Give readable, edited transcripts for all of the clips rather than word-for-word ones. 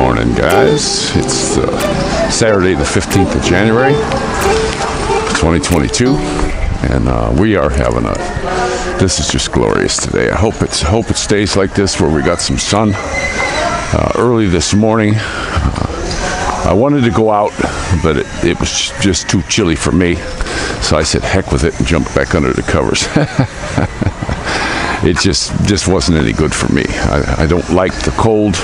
morning, guys. It's Saturday the 15th of January 2022, and we are having this is just glorious today. I hope it stays like this, where we got some sun. Early this morning, I wanted to go out, but it was just too chilly for me, so I said heck with it and jumped back under the covers. It just wasn't any good for me. I don't like the cold.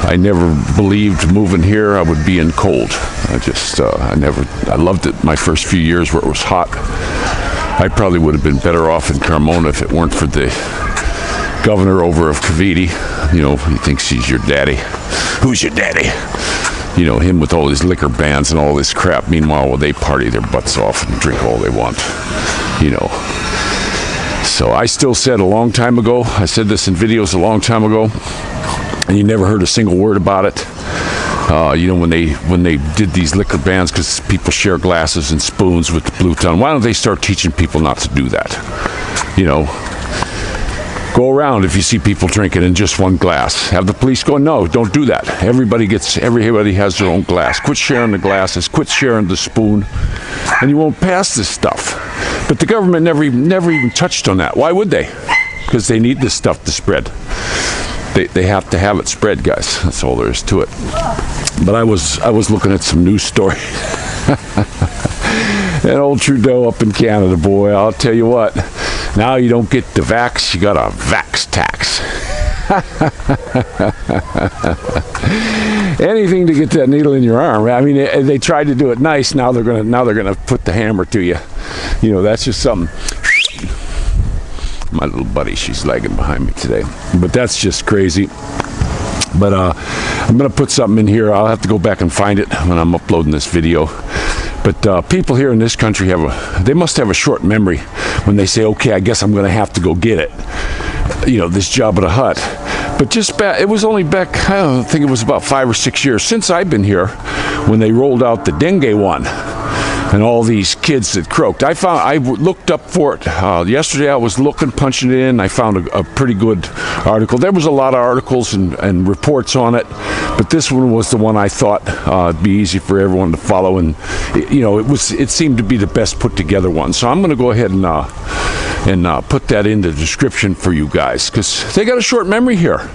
I never believed moving here I would be in cold. I loved it my first few years where it was hot. I probably would have been better off in Carmona if it weren't for the governor over of Cavite. You know, he thinks he's your daddy. Who's your daddy? You know, him with all his liquor bans and all this crap. Meanwhile, they party their butts off and drink all they want. You know. So I still said a long time ago, I said this in videos a long time ago, and you never heard a single word about it. You know, when they did these liquor bans because people share glasses and spoons with the blue tongue, why don't they start teaching people not to do that? You know, go around if you see people drinking in just one glass. Have the police go, no, don't do that. Everybody has their own glass. Quit sharing the glasses, quit sharing the spoon, and you won't pass this stuff. But the government never even touched on that. Why would they? Because they need this stuff to spread. They have to have it spread, guys. That's all there is to it. But I was looking at some news story. And old Trudeau up in Canada, boy, I'll tell you what. Now you don't get the vax, you got a vax tax. Anything to get that needle in your arm. I mean, they tried to do it nice. Now they're gonna put the hammer to you. You know, that's just something. My little buddy, she's lagging behind me today, but that's just crazy. But I'm gonna put something in here. I'll have to go back and find it when I'm uploading this video. But people here in this country they must have a short memory when they say, okay, I guess I'm gonna have to go get it. You know, this job at a hut. But it was only back, I don't think it was about 5 or 6 years since I've been here when they rolled out the dengue one. And all these kids that croaked. I looked up for it. Yesterday I was punching it in. I found a pretty good article. There was a lot of articles and reports on it, but this one was the one I thought it'd be easy for everyone to follow. And you know, it seemed to be the best put together one. So I'm going to go ahead and put that in the description for you guys, because they got a short memory here.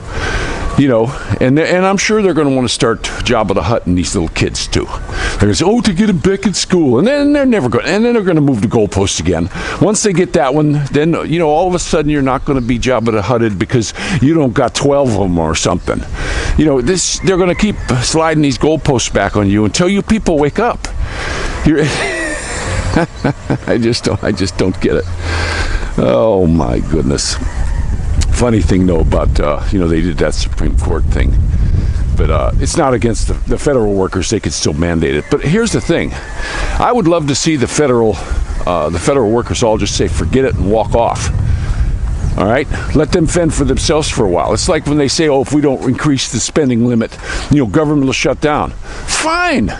You know, and I'm sure they're going to want to start Job of the Hut and these little kids too. They're going to say, oh, to get them back in school, and then they're never going. And then they're going to move the goalposts again. Once they get that one, then you know, all of a sudden you're not going to be Job of the Hutted because you don't got 12 of them or something. You know, they're going to keep sliding these goalposts back on you until you people wake up. I just don't get it. Oh my goodness. Funny thing though about you know, they did that Supreme Court thing, but it's not against the federal workers. They could still mandate it. But here's the thing: I would love to see the federal workers all just say forget it and walk off. All right, let them fend for themselves for a while. It's like when they say, oh, if we don't increase the spending limit, you know, government will shut down. Fine.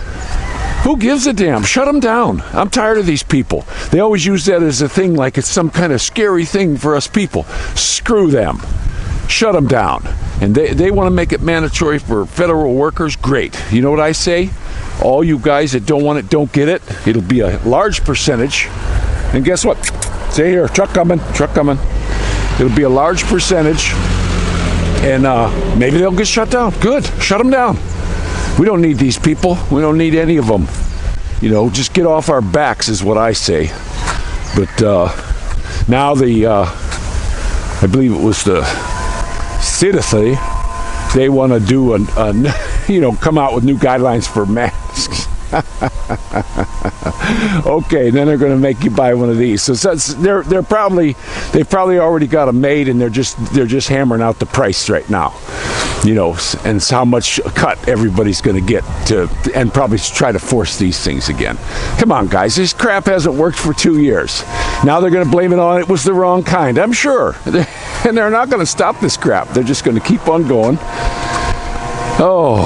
Who gives a damn? Shut them down. I'm tired of these people. They always use that as a thing, like it's some kind of scary thing for us people. Screw them. Shut them down. And they want to make it mandatory for federal workers. Great. You know what I say? All you guys that don't want it, don't get it. It'll be a large percentage. And guess what? Say here, truck coming. It'll be a large percentage. And maybe they'll get shut down. Good. Shut them down. We don't need these people. We don't need any of them. You know, just get off our backs is what I say. But now I believe it was the citizen, they want to do you know, come out with new guidelines for masks. Okay, then they're going to make you buy one of these. So they've probably already got them made, and they're just hammering out the price right now. You know, and it's how much cut everybody's going to get and probably try to force these things again. Come on, guys, this crap hasn't worked for 2 years. Now they're going to blame it on it was the wrong kind. I'm sure, and they're not going to stop this crap. They're just going to keep on going. Oh,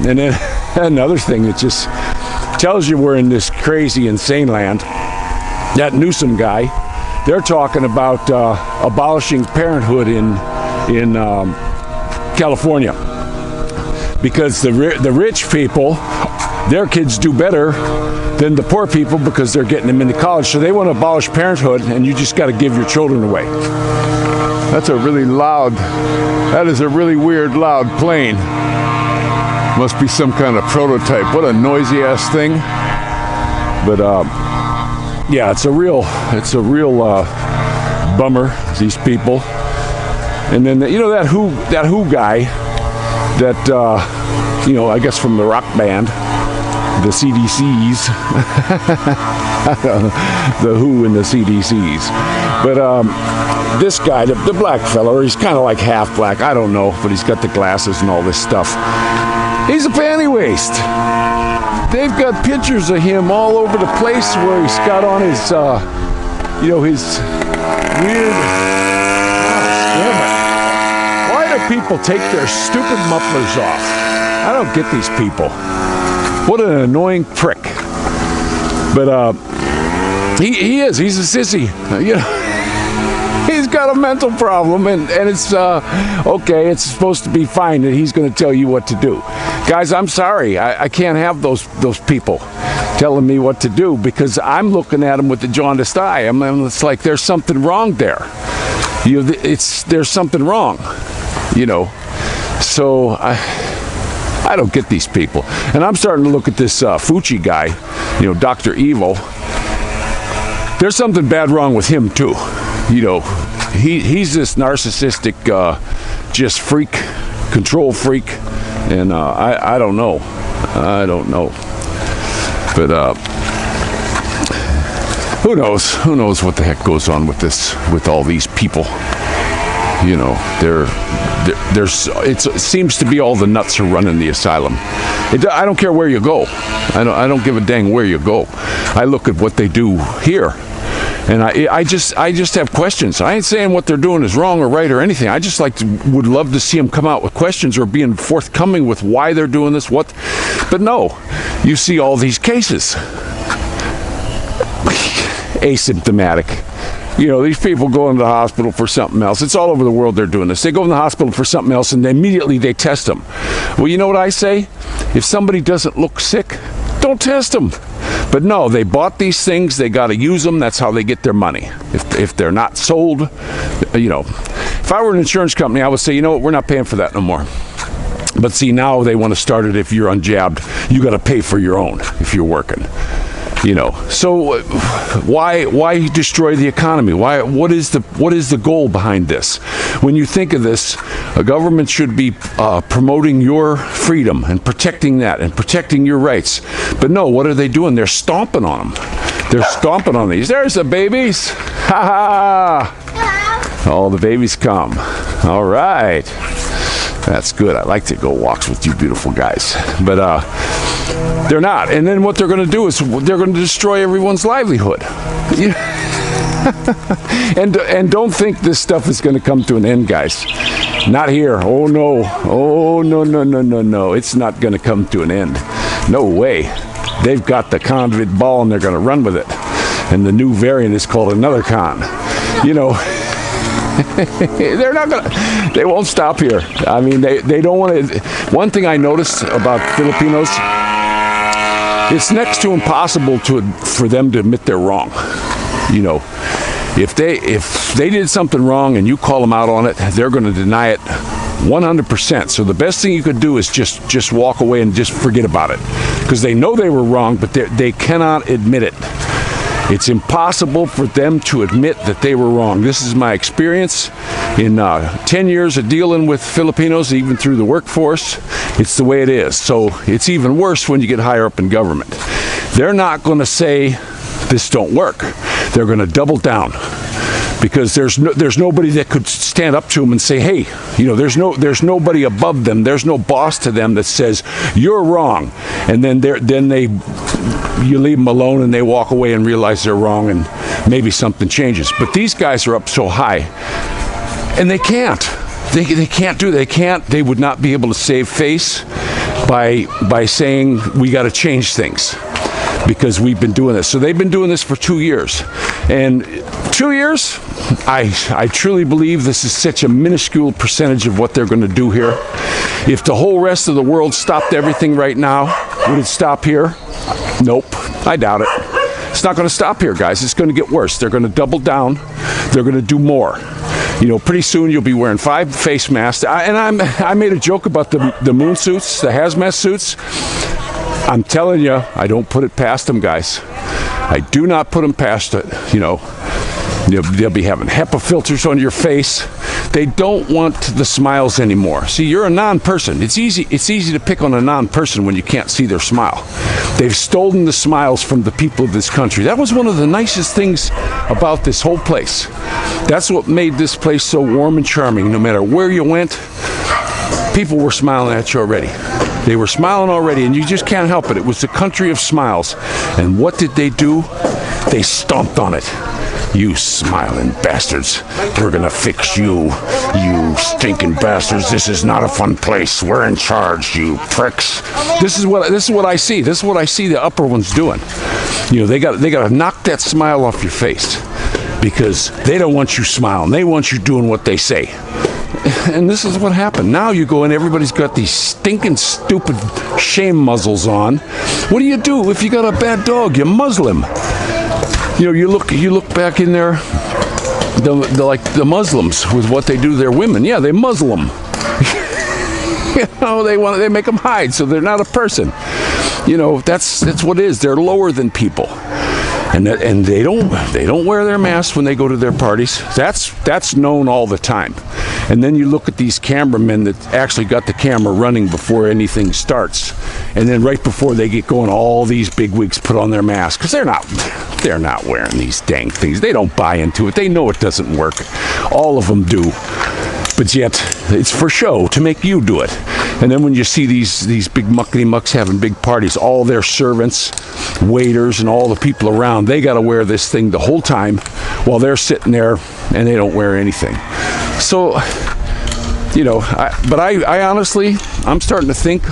and then another thing that just tells you we're in this crazy, insane land. That Newsom guy, they're talking about abolishing parenthood in California. because the rich people, their kids do better than the poor people because they're getting them into college. So they want to abolish parenthood, and you just got to give your children away. That is a really weird, loud plane. Must be some kind of prototype. What a noisy ass thing. But yeah, it's a real bummer, these people. And then that Who guy, that I guess from the rock band, the CDCs, the Who and the CDCs. But this guy, the black fellow, he's kind of like half black, I don't know, but he's got the glasses and all this stuff. He's a panty waste. They've got pictures of him all over the place where he's got on his, his weird. Damn it. Why do people take their stupid mufflers off? I don't get these people. What an annoying prick. But he's a sissy. He's got a mental problem, and it's okay. It's supposed to be fine that he's going to tell you what to do. Guys, I'm sorry. I can't have those people telling me what to do, because I'm looking at them with the jaundiced eye. It's like there's something wrong there. There's something wrong. So I don't get these people. And I'm starting to look at this Fauci guy, Dr. Evil. There's something bad wrong with him too. He's this narcissistic, just freak, control freak, and I don't know. But who knows? Who knows what the heck goes on with all these people? It seems to be all the nuts are running the asylum. I don't care where you go. I don't give a dang where you go. I look at what they do here, and I just have questions. I ain't saying what they're doing is wrong or right or anything. I just would love to see them come out with questions or being forthcoming with why they're doing this. But no, you see all these cases asymptomatic. These people go into the hospital for something else. It's all over the world they're doing this. They go in the hospital for something else, and immediately they test them. Well, you know what I say? If somebody doesn't look sick, don't test them. But no, they bought these things. They got to use them. That's how they get their money. If they're not sold, if I were an insurance company, I would say, we're not paying for that no more. But see, now they want to start it. If you're unjabbed, you got to pay for your own if you're working. So why destroy the economy? What is the goal behind this? When you think of this, a government should be promoting your freedom and protecting that and protecting your rights. But no, what are they doing? They're stomping on them. They're stomping on these. There's the babies. Ha ha! All the babies come. All right. That's good. I like to go walks with you beautiful guys. But they're not. And then what they're going to do is they're going to destroy everyone's livelihood. And don't think this stuff is going to come to an end, guys. Not here. Oh no. Oh no. It's not going to come to an end. No way. They've got the convict ball and they're going to run with it. And the new variant is called another con. They're not gonna. They won't stop here. I mean, they don't want to. One thing I noticed about Filipinos, it's next to impossible for them to admit they're wrong. If they did something wrong and you call them out on it, they're going to deny it 100%. So the best thing you could do is just walk away and just forget about it, because they know they were wrong, but they cannot admit it. It's impossible for them to admit that they were wrong. This is my experience in 10 years of dealing with Filipinos, even through the workforce. It's the way it is. So it's even worse when you get higher up in government. They're not going to say this don't work. They're going to double down, because there's nobody that could stand up to them and say, hey, there's nobody above them. There's no boss to them that says you're wrong. And then you leave them alone and they walk away and realize they're wrong, and maybe something changes. But these guys are up so high, and they can't. They can't do. They would not be able to save face by saying we got to change things, because we've been doing this. So they've been doing this for 2 years. And 2 years, I truly believe this is such a minuscule percentage of what they're going to do here. If the whole rest of the world stopped everything right now, would it stop here? Nope, I doubt it. It's not going to stop here, guys. It's going to get worse. They're going to double down. They're going to do more. You know, pretty soon you'll be wearing 5 face masks. I made a joke about the moon suits, the hazmat suits. I'm telling you, I don't put it past them, guys. I do not put them past it. You know, they'll be having HEPA filters on your face. They don't want the smiles anymore. See, you're a non-person. It's easy to pick on a non-person when you can't see their smile. They've stolen the smiles from the people of this country. That was one of the nicest things about this whole place. That's what made this place so warm and charming. No matter where you went, people were smiling at you already. They were smiling already, and you just can't help it. It was the country of smiles. And what did they do? They stomped on it. You smiling bastards. We're gonna fix you. You stinking bastards. This is not a fun place. We're in charge, you pricks. This is what I see. This is what I see the upper ones doing. You know, they gotta knock that smile off your face because they don't want you smiling. They want you doing what they say. And this is what happened. Now you go and everybody's got these stinking, stupid shame muzzles on. What do you do if you got a bad dog? You muzzle him. You know, you look back in there, like the Muslims with what they do to their women. Yeah, they muzzle them. You know, they make them hide so they're not a person. You know, that's what it is. They're lower than people. And they don't wear their masks when they go to their parties. That's known all the time. And then you look at these cameramen that actually got the camera running before anything starts, and then right before they get going, all these bigwigs put on their masks because they're not wearing these dang things. They don't buy into it. They know it doesn't work. All of them do. But yet, it's for show to make you do it. And then when you see these big muckety mucks having big parties, all their servants, waiters, and all the people around, they got to wear this thing the whole time while they're sitting there and they don't wear anything. So, you know, I honestly, I'm starting to think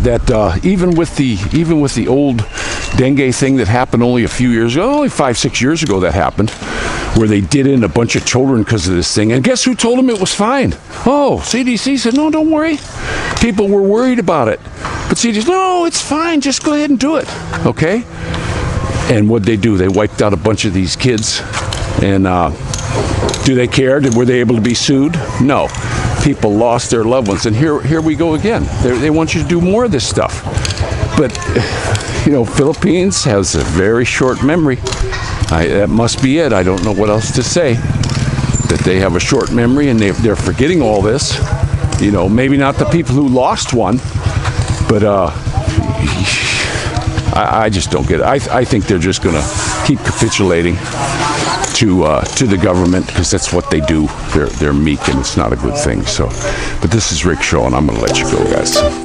that even with the old dengue thing that happened only a few years ago, only 5-6 years ago that happened, where they did in a bunch of children because of this thing. And guess who told them it was fine? Oh, CDC said, no, don't worry. People were worried about it. But CDC, no, it's fine. Just go ahead and do it. Okay? And what'd they do? They wiped out a bunch of these kids. And do they care? Were they able to be sued? No. People lost their loved ones. And here we go again. They want you to do more of this stuff. But, you know, Philippines has a very short memory. That must be it. I don't know what else to say. That they have a short memory and they're forgetting all this. You know, maybe not the people who lost one, but I just don't get it. I think they're just going to keep capitulating to the government because that's what they do. They're meek and it's not a good thing. So, but this is Rick Shaw and I'm going to let you go, guys.